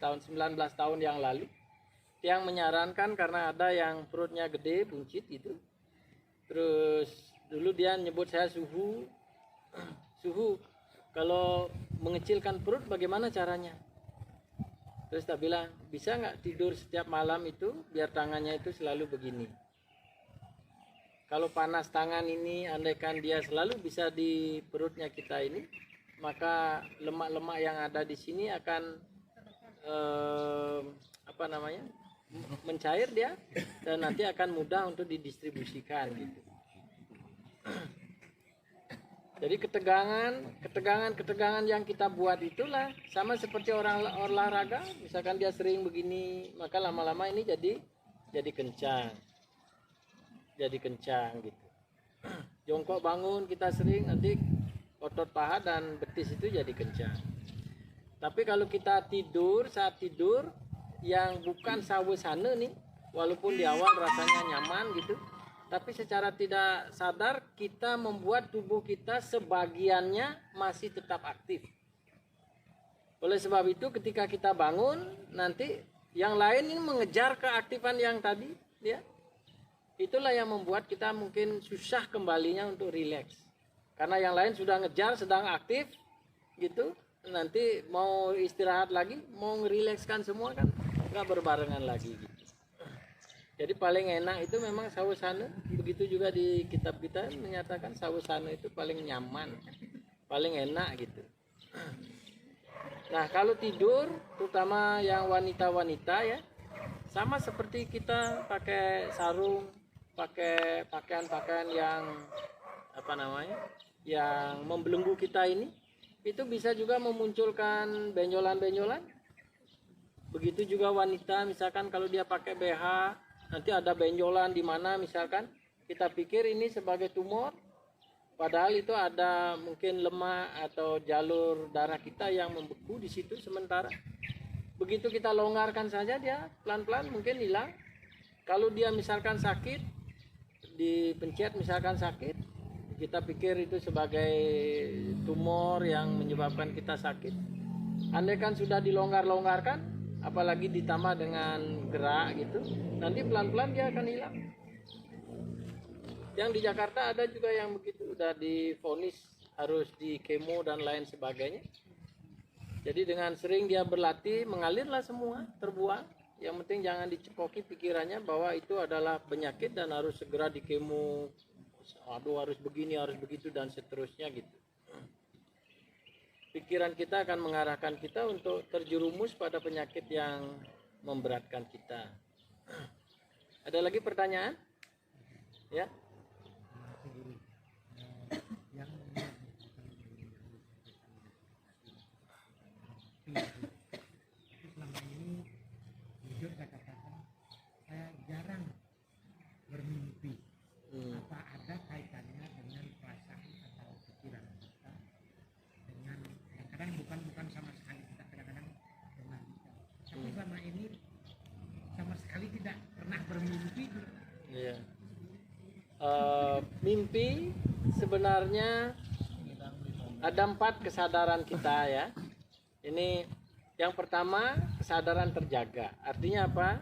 tahun 19 tahun yang lalu, yang menyarankan karena ada yang perutnya gede, buncit gitu. Terus dulu dia nyebut saya suhu, kalau mengecilkan perut bagaimana caranya? Terus tak bilang, bisa nggak tidur setiap malam itu biar tangannya itu selalu begini. Kalau panas tangan ini, andaikan dia selalu bisa di perutnya kita ini, maka lemak-lemak yang ada di sini akan mencair dia, dan nanti akan mudah untuk didistribusikan gitu. Jadi ketegangan yang kita buat itulah sama seperti orang olahraga, misalkan dia sering begini, maka lama-lama ini jadi kencang gitu. Jongkok bangun kita sering, nanti otot paha dan betis itu jadi kencang. Tapi kalau kita saat tidur yang bukan sawesana nih, walaupun di awal rasanya nyaman gitu, tapi secara tidak sadar kita membuat tubuh kita sebagiannya masih tetap aktif. Oleh sebab itu ketika kita bangun, nanti yang lain ini mengejar keaktifan yang tadi, ya. Itulah yang membuat kita mungkin susah kembalinya untuk rileks. Karena yang lain sudah ngejar, sedang aktif gitu, nanti mau istirahat lagi, mau ngerilekskan semua kan nggak berbarengan lagi gitu. Jadi paling enak itu memang sawesana. Begitu juga di kitab kita menyatakan sawesana itu paling nyaman, paling enak gitu. Nah kalau tidur, terutama yang wanita-wanita ya, sama seperti kita pakai sarung, pakai pakaian-pakaian yang yang membelenggu kita ini, itu bisa juga memunculkan benjolan-benjolan. Begitu juga wanita, misalkan kalau dia pakai BH, nanti ada benjolan di mana misalkan kita pikir ini sebagai tumor, padahal itu ada mungkin lemak atau jalur darah kita yang membeku di situ sementara. Begitu kita longgarkan saja, dia pelan-pelan mungkin hilang. Kalau dia misalkan sakit, dipencet misalkan sakit, kita pikir itu sebagai tumor yang menyebabkan kita sakit. Andaikan sudah dilonggar-longgarkan, apalagi ditambah dengan gerak gitu, nanti pelan-pelan dia akan hilang. Yang di Jakarta ada juga yang begitu, udah divonis harus di kemo dan lain sebagainya. Jadi dengan sering dia berlatih, mengalirlah semua, terbuang. Yang penting jangan dicekoki pikirannya bahwa itu adalah penyakit dan harus segera di kemo, aduh harus begini, harus begitu dan seterusnya gitu. Pikiran kita akan mengarahkan kita untuk terjerumus pada penyakit yang memberatkan kita. Ada lagi pertanyaan? Ya. Selama ini jujur saya katakan saya jarang bermimpi. Apa ada kaitannya dengan perasaan atau pikiran kita dengan kadang bukan sama sekali, kita kadang-kadang pernah bisa. Tapi selama ini sama sekali tidak pernah bermimpi. Iya. Mimpi sebenarnya ada 4 kesadaran kita ya. Ini yang pertama, kesadaran terjaga. Artinya apa?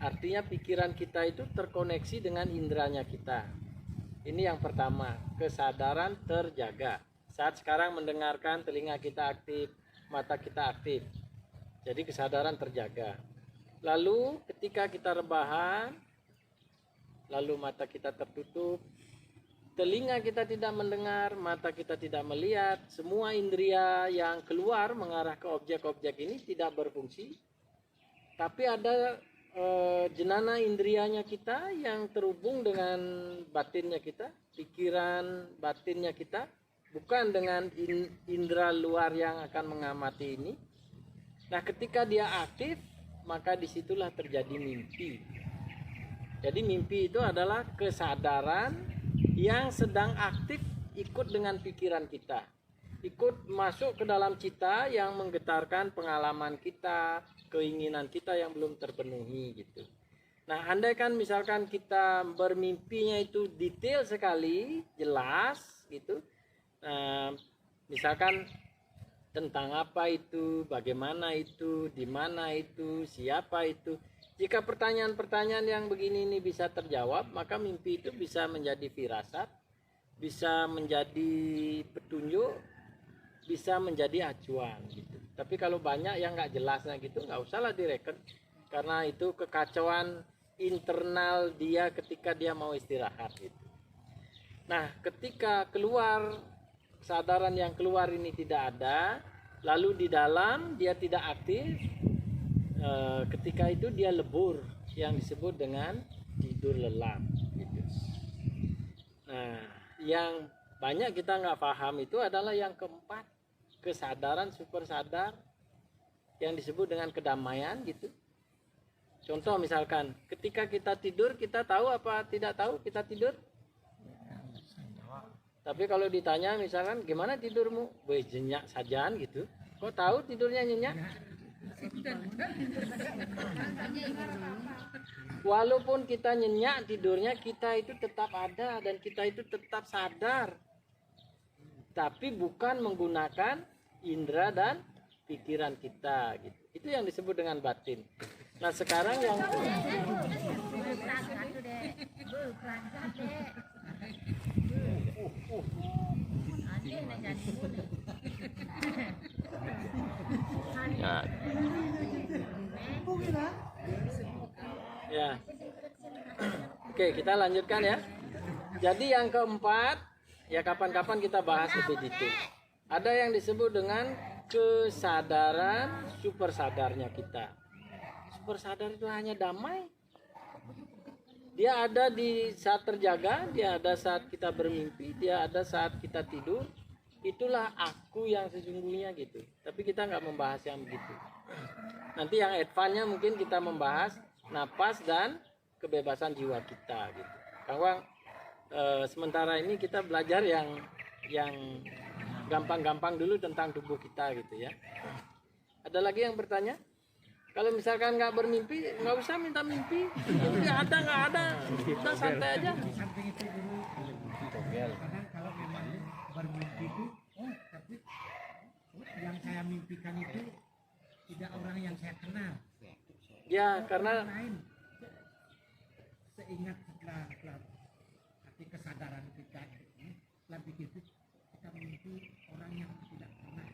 Artinya pikiran kita itu terkoneksi dengan inderanya kita. Ini yang pertama, kesadaran terjaga. Saat sekarang mendengarkan, telinga kita aktif, mata kita aktif. Jadi kesadaran terjaga. Lalu ketika kita rebahan, lalu mata kita tertutup, telinga kita tidak mendengar, mata kita tidak melihat, semua indera yang keluar mengarah ke objek-objek ini tidak berfungsi. Tapi ada jenana indrianya kita yang terhubung dengan batinnya kita, pikiran batinnya kita, bukan dengan indera luar yang akan mengamati ini. Nah ketika dia aktif, maka disitulah terjadi mimpi. Jadi mimpi itu adalah kesadaran yang sedang aktif ikut dengan pikiran kita, ikut masuk ke dalam cita yang menggetarkan pengalaman kita, keinginan kita yang belum terpenuhi gitu. Nah andaikan misalkan kita bermimpinya itu detail sekali, jelas gitu, misalkan tentang apa itu, bagaimana itu, di mana itu, siapa itu. Jika pertanyaan-pertanyaan yang begini ini bisa terjawab, maka mimpi itu bisa menjadi firasat, bisa menjadi petunjuk, bisa menjadi acuan gitu. Tapi kalau banyak yang nggak jelasnya gitu, nggak usahlah direken, karena itu kekacauan internal dia ketika dia mau istirahat gitu. Nah, ketika keluar kesadaran yang keluar ini tidak ada, lalu di dalam dia tidak aktif, ketika itu dia lebur, yang disebut dengan tidur lelap gitu. Nah, yang banyak kita nggak paham itu adalah yang keempat, kesadaran super sadar yang disebut dengan kedamaian gitu. Contoh misalkan ketika kita tidur, kita tahu apa tidak tahu kita tidur? Tapi kalau ditanya misalkan gimana tidurmu? Weh, nyenyak sajaan gitu. Kok tahu tidurnya nyenyak? Walaupun kita nyenyak tidurnya, kita itu tetap ada dan kita itu tetap sadar. Tapi bukan menggunakan indera dan pikiran kita gitu. Itu yang disebut dengan batin. Nah, sekarang yang ya. Oke, kita lanjutkan ya. Jadi yang keempat, ya kapan-kapan kita bahas lebih detail. Ada yang disebut dengan kesadaran super sadarnya kita. Super sadar itu hanya damai. Dia ada di saat terjaga, dia ada saat kita bermimpi, dia ada saat kita tidur. Itulah aku yang sesungguhnya gitu. Tapi kita nggak membahas yang begitu. Nanti yang advance-nya mungkin kita membahas napas dan kebebasan jiwa kita gitu. Kang Wang, sementara ini kita belajar yang gampang-gampang dulu tentang tubuh kita gitu ya. Ada lagi yang bertanya? Kalau misalkan nggak bermimpi, nggak usah minta mimpi. Nggak ada. Kita santai aja. Di samping itu dulu, kadang kalau memang bermimpi itu, tapi yang saya mimpikan itu tidak orang yang saya kenal. Ya, karena Orang lain. Seingat setelah hati kesadaran kita ini, setelah pikir itu kita mimpi orang yang tidak pernah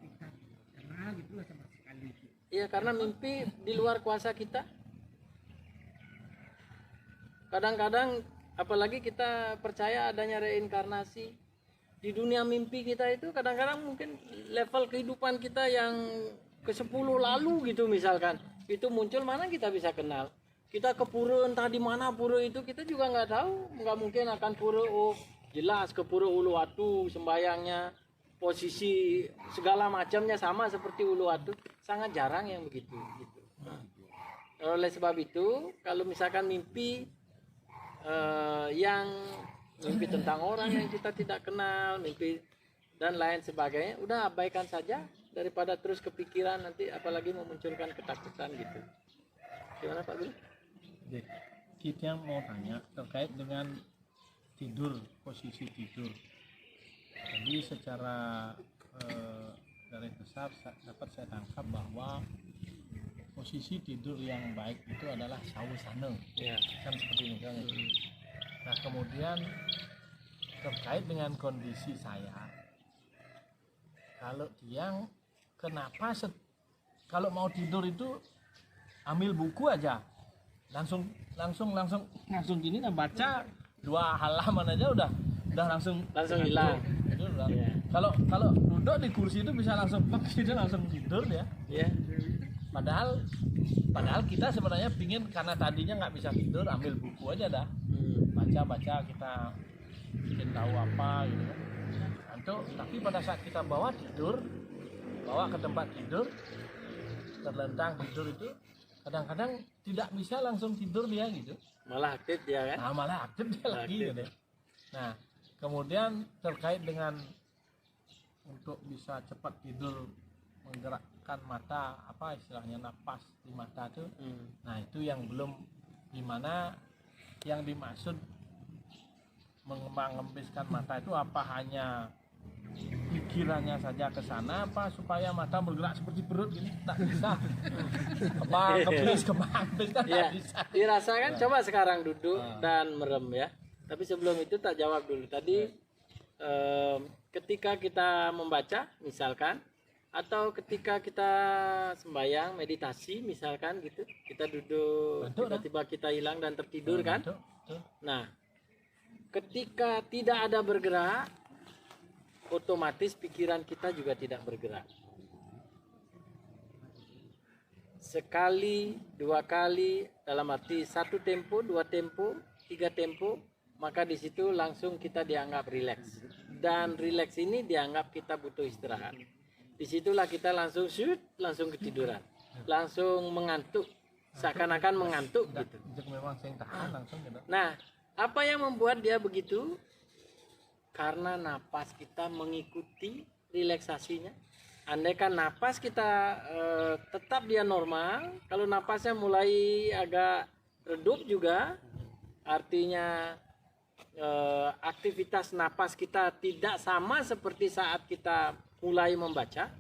kita kenal gitulah sama sekali. ya karena mimpi di luar kuasa kita. Kadang-kadang apalagi kita percaya adanya reinkarnasi. Di dunia mimpi kita itu kadang-kadang mungkin level kehidupan kita yang ke-10 lalu gitu misalkan. Itu muncul, mana kita bisa kenal. Kita ke pura entah di mana pura itu kita juga nggak tahu. Nggak mungkin akan pura, oh jelas ke pura Uluwatu sembayangnya, posisi segala macamnya sama seperti Uluwatu. Sangat jarang yang begitu gitu. Oleh sebab itu kalau misalkan mimpi yang mimpi tentang orang yang kita tidak kenal, mimpi dan lain sebagainya, udah abaikan saja daripada terus kepikiran nanti apalagi memunculkan ketakutan gitu. Gimana Pak Guru? Kita mau tanya terkait dengan tidur, posisi tidur. Jadi secara dari besar dapat saya tangkap bahwa posisi tidur yang baik itu adalah sawusana, Ya. kan seperti ini kan. Nah kemudian terkait dengan kondisi saya, kalau tiang kenapa kalau mau tidur itu ambil buku aja langsung gini nah baca 2 halaman aja udah langsung hilang. Tidur, Ya. Kalau duduk di kursi itu bisa langsung gitu langsung tidur ya. Ya. Padahal kita sebenarnya pingin karena tadinya nggak bisa tidur ambil buku aja dah. Baca kita bikin tahu apa gitu kan. Tapi pada saat kita bawa ke tempat tidur, terlentang tidur itu kadang-kadang tidak bisa langsung tidur dia gitu. Malah aktif dia kan? Nah, malah aktif dia lagi Aktif. gitu. Nah, kemudian terkait dengan untuk bisa cepat tidur, menggerakkan mata, apa istilahnya napas di mata tuh. Nah, itu yang belum, gimana yang dimaksud mengembiskan mata itu, apa hanya pikirannya saja ke sana apa supaya mata bergerak seperti perut gini tak bisa. Apa kepis kemampis kan Ya, tak bisa. dirasakan. Coba sekarang duduk dan merem ya. Tapi sebelum itu tak jawab dulu. Tadi ketika kita membaca misalkan, atau ketika kita sembahyang meditasi misalkan gitu, kita duduk Betul, tiba-tiba kita hilang dan tertidur kan. Betul, betul. Nah, ketika tidak ada bergerak, otomatis pikiran kita juga tidak bergerak. Sekali, dua kali, dalam arti satu tempo, dua tempo, tiga tempo, maka di situ langsung kita dianggap rileks. Dan rileks ini dianggap kita butuh istirahat. Disitulah kita langsung langsung ketiduran, langsung mengantuk, seakan-akan mengantuk gitu. Jek memang saya tahan langsung gitu. Nah, apa yang membuat dia begitu? Karena napas kita mengikuti relaksasinya. Andaikan napas kita tetap dia normal, kalau napasnya mulai agak redup juga, artinya aktivitas napas kita tidak sama seperti saat kita mulai membaca,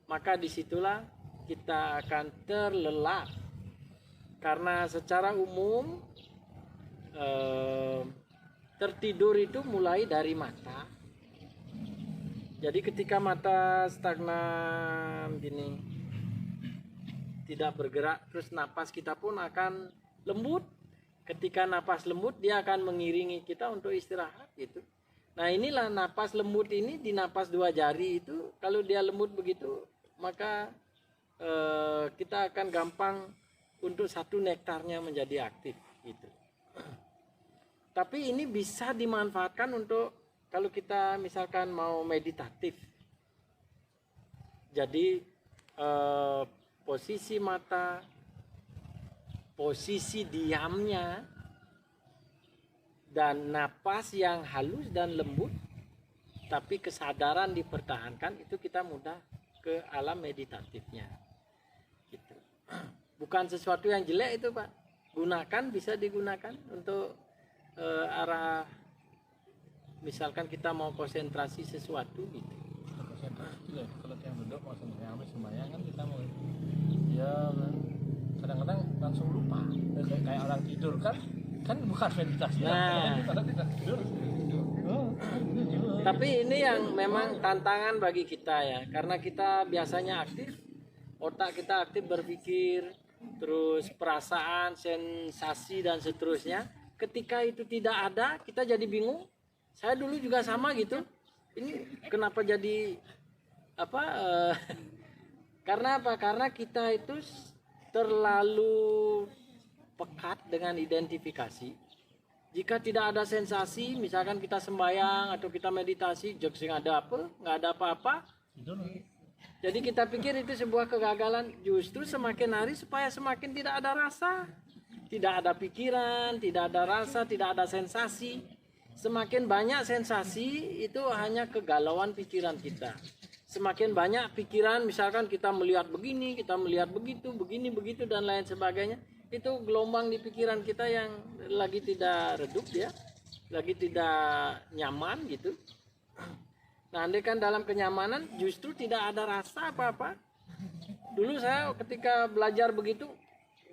maka disitulah kita akan terlelap. Karena secara umum tertidur itu mulai dari mata. Jadi ketika mata stagnan gini, tidak bergerak, terus napas kita pun akan lembut. Ketika napas lembut, dia akan mengiringi kita untuk istirahat gitu. Nah, inilah napas lembut ini, di napas dua jari itu, kalau dia lembut begitu, maka kita akan gampang untuk satu nektarnya menjadi aktif gitu. Tapi ini bisa dimanfaatkan untuk kalau kita misalkan mau meditatif. Jadi posisi mata, posisi diamnya, dan napas yang halus dan lembut, tapi kesadaran dipertahankan, itu kita mudah ke alam meditatifnya. Gitu. Bukan sesuatu yang jelek itu, Pak. Gunakan, bisa digunakan untuk arah, misalkan kita mau konsentrasi sesuatu gitu. Konsentrasi lah, kalau yang duduk mau sampai sembahyang kan kita mau ya kadang-kadang langsung lupa. Kayak orang tidur kan bukan meditasi. Nah, Kadang kita tidur. tapi ini yang memang tantangan bagi kita ya, karena kita biasanya aktif, otak kita aktif berpikir, terus perasaan, sensasi dan seterusnya. Ketika itu tidak ada, kita jadi bingung. Saya dulu juga sama gitu. Ini kenapa jadi apa? Karena apa? Karena kita itu terlalu pekat dengan identifikasi. Jika tidak ada sensasi, misalkan kita sembahyang atau kita meditasi, jok sing ada apa? Nggak ada apa-apa. Jadi kita pikir itu sebuah kegagalan. Justru semakin hari supaya semakin tidak ada rasa, tidak ada pikiran, tidak ada rasa, tidak ada sensasi. Semakin banyak sensasi, itu hanya kegalauan pikiran kita. Semakin banyak pikiran, misalkan kita melihat begini, kita melihat begitu, begini, begitu, dan lain sebagainya. Itu gelombang di pikiran kita yang lagi tidak redup ya, lagi tidak nyaman gitu. Nah, andai kan dalam kenyamanan justru tidak ada rasa apa-apa. Dulu saya ketika belajar begitu,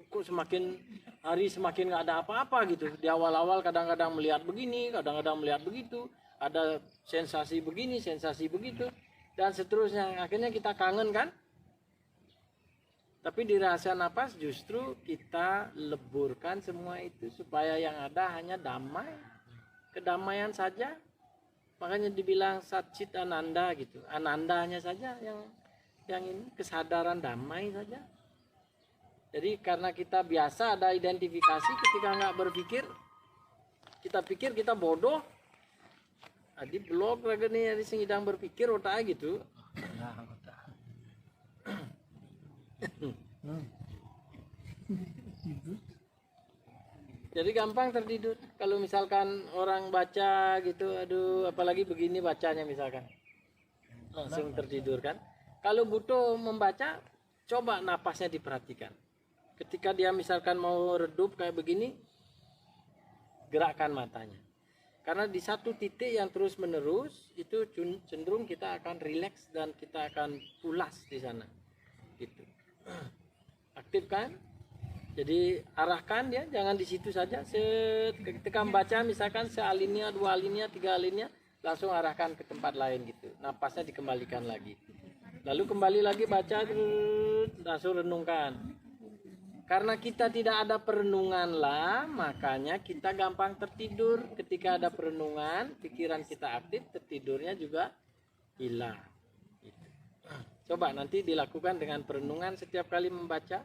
kok semakin hari semakin nggak ada apa-apa gitu. Di awal-awal kadang-kadang melihat begini, kadang-kadang melihat begitu, ada sensasi begini, sensasi begitu, dan seterusnya. Akhirnya kita kangen kan? Tapi di rahasia napas justru kita leburkan semua itu supaya yang ada hanya damai, kedamaian saja. Makanya dibilang Satchit Ananda gitu. Anandanya saja yang ini, kesadaran damai saja. Jadi karena kita biasa ada identifikasi, ketika nggak berpikir, kita pikir kita bodoh. Adi blok lagi nih, adi sedang berpikir otaknya gitu. Jadi gampang tertidur. Kalau misalkan orang baca gitu, aduh, apalagi begini bacanya misalkan, langsung tertidur kan. Kalau butuh membaca, coba napasnya diperhatikan. Ketika dia misalkan mau redup kayak begini, gerakkan matanya. Karena di satu titik yang terus menerus itu cenderung kita akan rileks dan kita akan pulas di sana. Gitu. Aktifkan. Jadi arahkan ya, jangan di situ saja. Ketika membaca misalkan sealinea, 2 alinea, 3 alinea, langsung arahkan ke tempat lain gitu. Napasnya dikembalikan lagi. Lalu kembali lagi baca, langsung renungkan. Karena kita tidak ada perenungan lah, makanya kita gampang tertidur. Ketika ada perenungan, pikiran kita aktif, tertidurnya juga hilang. Gitu. Coba nanti dilakukan dengan perenungan setiap kali membaca.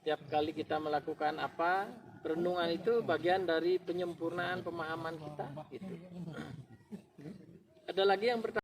Setiap kali kita melakukan apa, perenungan itu bagian dari penyempurnaan pemahaman kita. Gitu. Ada lagi yang bertanya?